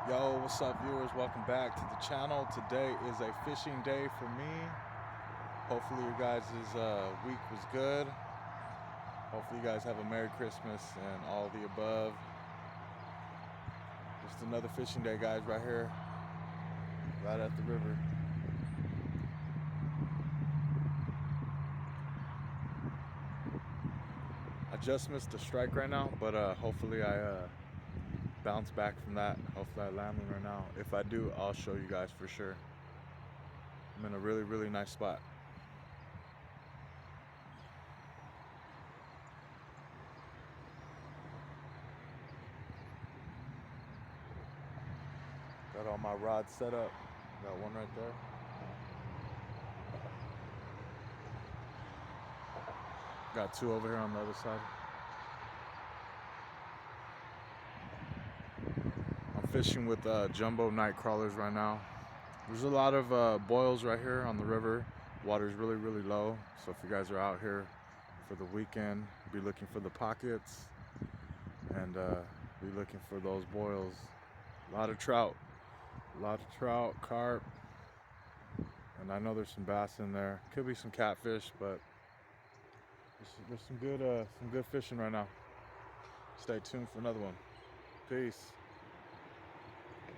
Yo, what's up, viewers? Welcome back to the channel. Today is a fishing day for me. Hopefully your guys' week was good. Hopefully you guys have a Merry Christmas and all the above. Just another fishing day, guys, right here, right at the river. I just missed a strike right now, but hopefully I bounce back from that. Hopefully I land one right now. If I do, I'll show you guys for sure. I'm in a really nice spot. Got all my rods set up. Got one right there. Got two over here on the other side. I'm fishing with jumbo night crawlers right now. There's a lot of boils right here on the river. Water's really low. So if you guys are out here for the weekend, be looking for the pockets and be looking for those boils. A lot of trout, carp, and I know there's some bass in there. Could be some catfish, but there's some good fishing right now. Stay tuned for another one. Peace.